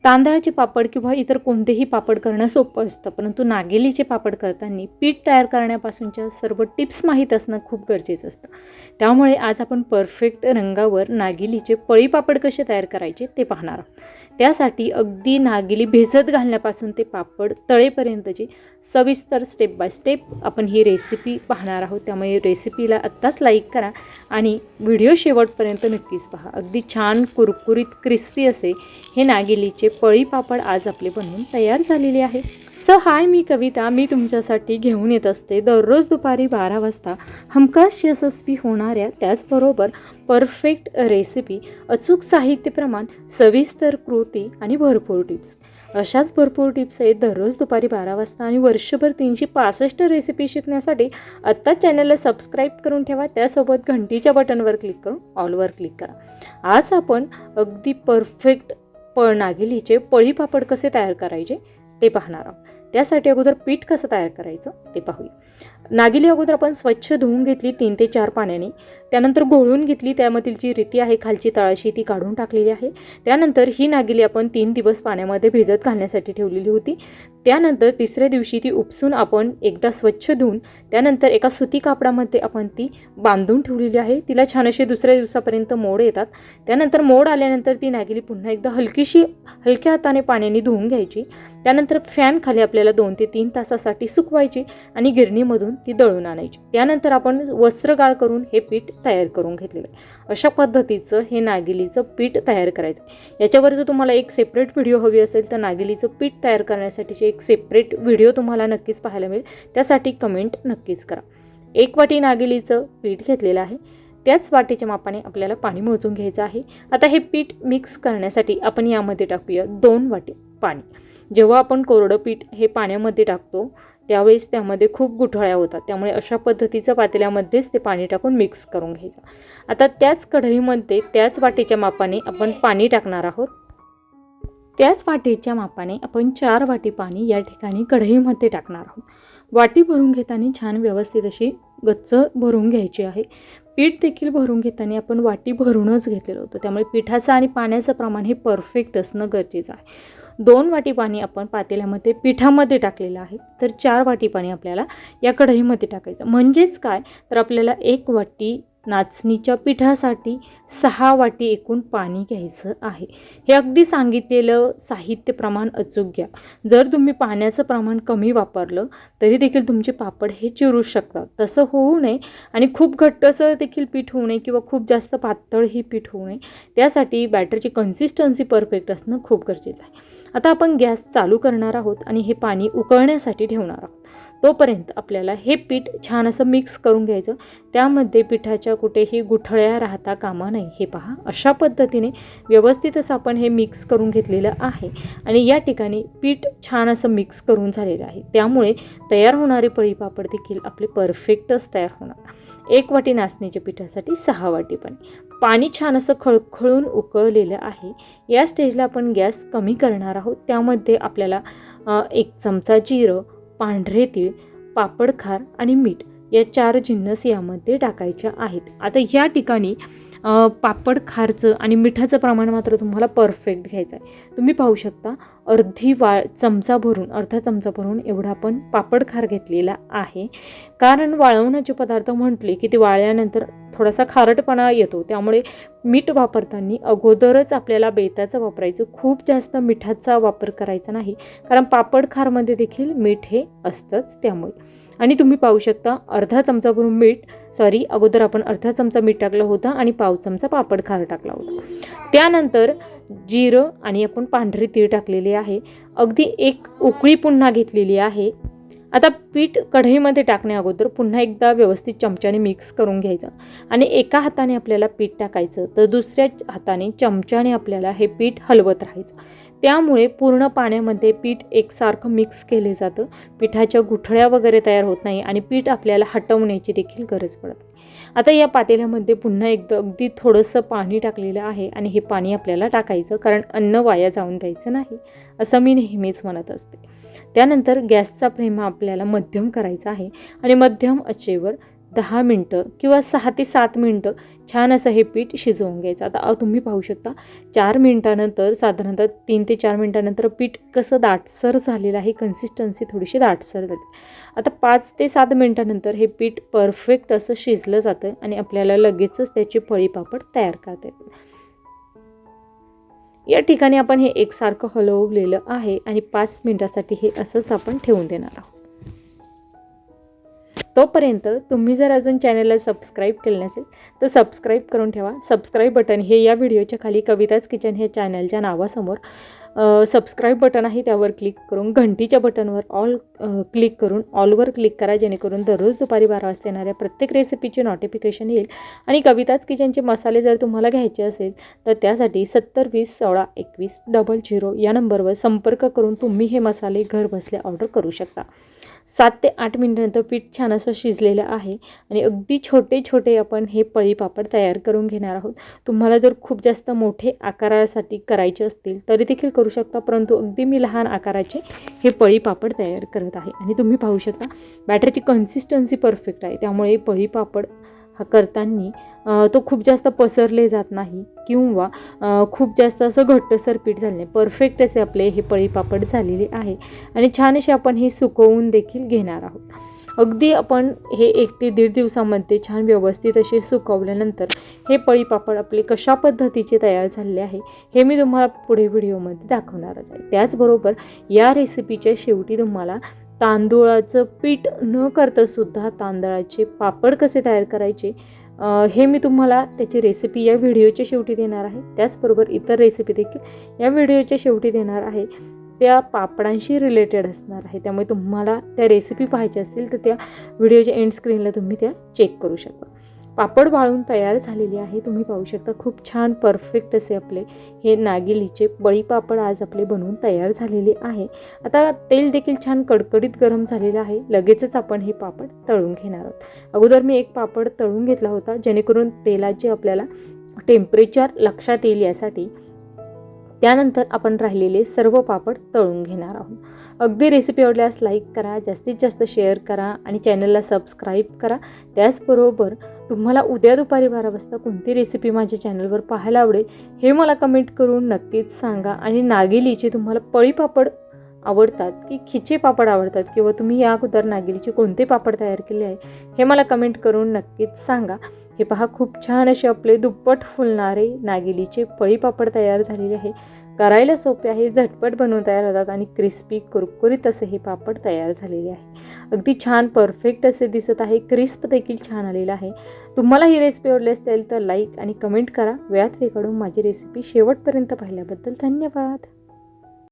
तांदळाचे पापड किंवा इतर कोणतेही पापड करणं सोपं असतं, परंतु नागेलीचे पापड करताना पीठ तयार करण्यापासूनच्या सर्व टिप्स माहीत असणं खूप गरजेचं असतं। त्यामुळे आज आपण परफेक्ट रंगावर नागेलीचे पळी पापड कसे तयार करायचे ते पाहणार आहोत। त्यासाठी अगदी नागेली भिजत घालण्यापासून ते पापड तळेपर्यंतची सविस्तर स्टेप बाय स्टेप आपण ही रेसिपी पाहणार आहोत। त्यामुळे रेसिपीला आत्ताच लाईक करा आणि व्हिडिओ शेवटपर्यंत नक्कीच पहा। अगदी छान कुरकुरीत क्रिस्पी असे हे नागेलीचे पळी पापड आज आपले बनवून तयार झालेले आहे। हाय, मी कविता, मी तुमच्यासाठी घेऊन येत असते दररोज दुपारी 12 वाजता हमखास यशस्वी होणाऱ्या, त्याचबरोबर परफेक्ट रेसिपी, अचूक साहित्य प्रमाण, सविस्तर कृती आणि भरपूर टिप्स। अशाच भरपूर टिप्स आहेत दररोज दुपारी 12 वाजता आणि वर्षभर 365 रेसिपी शिकण्यासाठी आत्ता चॅनलला सबस्क्राईब करून ठेवा। त्यासोबत घंटीच्या बटनवर क्लिक करून ऑलवर क्लिक करा। आज आपण अगदी परफेक्ट नागेलीचे पळी पापड कसे तयार करायचे ते पाहणार आहोत। त्यासाठी अगोदर पीठ कसं तयार करायचं ते पाहूया। नागेली अगोदर आपण स्वच्छ धुवून घेतली 3 ते 4 पाण्याने, त्यानंतर घोळून घेतली, त्यामधील जी रिती आहे खालची तळाशी ती काढून टाकलेली आहे। त्यानंतर ही नागेली आपण 3 दिवस पाण्यामध्ये भिजत घालण्यासाठी ठेवलेली होती। त्यानंतर तिसऱ्या दिवशी ती उपसून आपण एकदा स्वच्छ धुवून त्यानंतर एका सुती कापडामध्ये आपण ती बांधून ठेवलेली आहे। तिला छान असे दुसऱ्या दिवसापर्यंत मोड येतात। त्यानंतर मोड आल्यानंतर ती नागेली पुन्हा एकदा हलक्या हाताने पाण्याने धुवून घ्यायची। त्यानंतर फॅन खाली आपल्याला 2 ते 3 तासासाठी सुकवायची आणि गिरणीमधून ती दळून आणायची। त्यानंतर आपण वस्त्रगाळ करून हे पीठ तयार करून घेतलेलं आहे। अशा पद्धतीचं हे नागेलीचं पीठ तयार करायचं। याच्यावर जर तुम्हाला एक सेपरेट व्हिडिओ हवी असेल तर नागेलीचं पीठ तयार करण्यासाठीचे एक सेपरेट व्हिडिओ तुम्हाला नक्कीच पाहायला मिळेल, त्यासाठी कमेंट नक्कीच करा। 1 वाटी नागेलीचं पीठ घेतलेलं आहे। त्याच वाटीच्या मापाने आपल्याला पाणी मोजून घ्यायचं आहे। आता हे पीठ मिक्स करण्यासाठी आपण यामध्ये टाकूया 2 वाटी पाणी। जेव्हा आपण कोरडं पीठ हे पाण्यामध्ये टाकतो त्यावेळेस त्यामध्ये खूप गुठळ्या होतात, त्यामुळे अशा पद्धतीचं पातेल्यामध्येच ते पाणी टाकून मिक्स करून घ्यायचं। आता त्याच कढईमध्ये त्याच वाटीच्या मापाने आपण पाणी टाकणार आहोत। त्याच वाटीच्या मापाने आपण 4 वाटी पाणी या ठिकाणी कढईमध्ये टाकणार आहोत। वाटी भरून घेताना छान व्यवस्थित अशी गच्च भरून घ्यायची आहे। पीठ देखील भरून घेताना आपण वाटी भरूनच घेतलेलं होतं, त्यामुळे पिठाचं आणि पाण्याचं प्रमाण हे परफेक्ट असणं गरजेचं आहे। 2 वाटी पाणी आपण पातेल्यामध्ये पिठामध्ये टाकलेलं आहे, तर 4 वाटी पाणी आपल्याला या कढईमध्ये टाकायचं। म्हणजेच काय, तर आपल्याला 1 वाटी नाचणीच्या पिठासाठी 6 वाटी एकूण पाणी घ्यायचं आहे। हे अगदी सांगितलेलं साहित्य प्रमाण अचूक घ्या। जर तुम्ही पाण्याचं प्रमाण कमी वापरलं तरी देखील तुमचे पापड हे चिरू शकतात, तसं होऊ नये आणि खूप घट्ट असं देखील पीठ होऊ नये किंवा खूप जास्त पातळही पीठ होऊ नये। त्यासाठी बॅटरची कन्सिस्टन्सी परफेक्ट असणं खूप गरजेचं आहे। आता आपण गॅस चालू करणार आहोत आणि हे पाणी उकळण्यासाठी ठेवणार आहोत। तोपर्यंत आपल्याला हे पीठ छान असं मिक्स करून घ्यायचं। त्यामध्ये पिठाच्या कुठेही गुठळ्या राहता कामा नये। हे पहा, अशा पद्धतीने व्यवस्थित असं आपण हे मिक्स करून घेतलेलं आहे आणि या ठिकाणी पीठ छान असं मिक्स करून झालेलं आहे। त्यामुळे तयार होणारे पळी पापड देखील आपले परफेक्टच तयार होणार। 1 वाटी नाचणीच्या पिठासाठी 6 वाटी पाणी छान असं खळखळून उकळलेलं आहे। या स्टेजला आपण गॅस कमी करणार आहोत। त्यामध्ये आपल्याला 1 चमचा जिरं, पांढरे तीळ, पापड खार आणि मीठ या 4 जिन्नस यामध्ये टाकायच्या आहेत। आता या ठिकाणी पापड खारचं आणि मिठाचं प्रमाण मात्र तुम्हाला परफेक्ट घ्यायचं आहे। तुम्ही पाहू शकता अर्धा चमचा भरून एवढा आपण पापड खार घेतलेला आहे, कारण वाळवण्याचे पदार्थ म्हटले की ते वाळल्यानंतर थोडासा खारटपणा येतो, त्यामुळे मीठ वापरताना अगोदरच आपल्याला बेताचं वापरायचं, खूप जास्त मिठाचा वापर करायचा नाही, कारण पापड खारमध्ये देखील मीठ हे असतंच त्यामुळे। आणि तुम्ही पाहू शकता अर्धा चमचा भरून अगोदर आपण अर्धा चमचा मीठ टाकलं होतं आणि पाव चमचा पापड खार टाकला होता। त्यानंतर जिरं आणि आपण पांढरे तीळ टाकलेले आहे। अगदी 1 उकळी पुन्हा घेतलेली आहे। आता पीठ कढईमध्ये टाकण्या अगोदर पुन्हा एकदा व्यवस्थित चमच्याने मिक्स करून घ्यायचं आणि एका हाताने आपल्याला पीठ टाकायचं तर दुसऱ्या हाताने चमच्याने आपल्याला हे पीठ हलवत राहायचं। त्यामुळे पूर्ण पाण्यामध्ये पीठ एकसारखं मिक्स केले जातं, पिठाच्या गुठळ्या वगैरे तयार होत नाही आणि पीठ आपल्याला हटवण्याची देखील गरज पडत नाही। आता या पातेल्यामध्ये पुन्हा एकदा अगदी थोडंसं पाणी टाकलेलं आहे आणि हे पाणी आपल्याला टाकायचं, कारण अन्न वाया जाऊन द्यायचं नाही, असं मी नेहमीच म्हणत असते। त्यानंतर गॅसचा फ्लेम आपल्याला मध्यम करायचा आहे आणि मध्यम आचेवर 10 मिनटं किंवा 6 ते 7 मिनटं छान असं हे पीठ शिजवून घ्यायचं. आता तुम्ही पाहू शकता 4 मिनटानंतर, साधारणतः 3 ते 4 मिनटानंतर पीठ कसं दाटसर झालेलं आहे, कन्सिस्टन्सी थोडीशी दाटसर झाली. आता 5 ते 7 मिनटानंतर हे पीठ परफेक्ट असं शिजलं जातं आणि आपल्याला लगेचच त्याचे पळी पापड तयार करता येतात. या ठिकाणी आपण हे एकसारखं हलवलेलं आहे आणि 5 मिनिटासाठी हे असंच आपण ठेवून देणार आहोत. तोपर्यंत तुम्ही जर अजून चॅनलला सबस्क्राईब केलं नसेल तर सबस्क्राईब करून ठेवा. सबस्क्राईब बटन हे या व्हिडिओच्या खाली कविताज किचन हे चॅनलच्या नावासमोर सबस्क्राईब बटन आहे, त्यावर क्लिक करून घंटीच्या बटनवर ऑल क्लिक करून ऑलवर क्लिक करा, जेणेकरून दररोज दुपारी 12 वाजता येणाऱ्या प्रत्येक रेसिपीचे नोटिफिकेशन येईल. आणि कविताज किचनचे मसाले जर तुम्हाला घ्यायचे असेल तर त्यासाठी 70 20 16 21 00 या नंबरवर संपर्क करून तुम्ही हे मसाले घरबसल्या ऑर्डर करू शकता. 7 ते 8 मिनिटानंतर पीठ छान असं शिजलेलं आहे आणि अगदी छोटे छोटे आपण हे पळी पापड तयार करून घेणार आहोत. तुम्हाला जर खूप जास्त मोठे आकारासाठी करायचे असतील तरी देखील करू शकता, परंतु अगदी मी लहान आकाराचे हे पळी पापड तयार करत आहे. आणि तुम्ही पाहू शकता बॅटरची कन्सिस्टन्सी परफेक्ट आहे, त्यामुळे पळी पापड हा करताना तो खूप जास्त पसरले जात नाही किंवा खूप जास्त असं घट्टसर पीठ झालं नाही. परफेक्ट असे आपले हे पळी पापड झालेले आहे आणि छान असे आपण हे सुकवून देखील घेणार आहोत. अगदी आपण हे 1 ते 1.5 दिवसामध्ये छान व्यवस्थित असे सुकवल्यानंतर हे पळी पापड आपले कशा पद्धतीचे तयार झालेले आहे हे मी तुम्हाला पुढे व्हिडिओमध्ये दाखवणारच आहे. त्याचबरोबर या रेसिपीच्या शेवटी तुम्हाला तांदूळाचं पीठ न करतासुद्धा तांदळाचे पापड कसे तयार करायचे हे मी तुम्हाला त्याची रेसिपी या व्हिडिओच्या शेवटी देणार आहे. त्याचबरोबर इतर रेसिपी देखील या व्हिडिओच्या शेवटी देणार आहे, त्या पापडांशी रिलेटेड असणार आहे. त्यामुळे तुम्हाला त्या रेसिपी पाहायच्या असतील तर त्या व्हिडिओच्या एंड स्क्रीनला तुम्ही त्या चेक करू शकता. पापड वाळून तयार झालेली आहे, तुम्ही पाहू शकता. खूप छान परफेक्ट असे आपले हे नागेलीचे पळी पापड आज आपले बनवून तयार झालेले आहे. आता तेल देखील छान कडकडीत गरम झालेलं आहे. लगेचच आपण हे पापड तळून घेणार आहोत. अगोदर मी एक पापड तळून घेतला होता, जेणेकरून तेलाचे आपल्याला टेम्परेचर लक्षात येईल यासाठी. त्यानंतर आपण राहिलेले सर्व पापड तळून घेणार आहोत. अगदी रेसिपी आवडल्यास लाईक करा, जास्तीत जास्त शेअर करा आणि चॅनलला सबस्क्राईब करा. त्याचबरोबर तुम्हाला उद्या दुपारी 12 वाजता कोणती रेसिपी माझ्या चॅनलवर पाहायला आवडेल हे मला कमेंट करून नक्कीच सांगा. आणि नागेलीचे तुम्हाला पळी पापड आवडतात की खिचे पापड आवडतात किंवा तुम्ही या अगोदर नागेलीचे कोणते पापड तयार केले आहे हे मला कमेंट करून नक्कीच सांगा. हे पहा, खूप छान असे आपले दुप्पट फुलणारे नागेलीचे पळी पापड तयार झालेले आहे. करायला सोपे आहे, झटपट बनवून तयार होतात आणि क्रिस्पी कुरकुरीत असे हे पापड तयार झालेले आहे. अगदी छान परफेक्ट असे दिसत आहे, क्रिस्प देखील छान आलेला आहे. तुम्हाला ही रेसिपी आवडली असेल तर लाईक आणि कमेंट करा. वेळात वेळ काढून माझी रेसिपी शेवटपर्यंत पाहिल्याबद्दल धन्यवाद.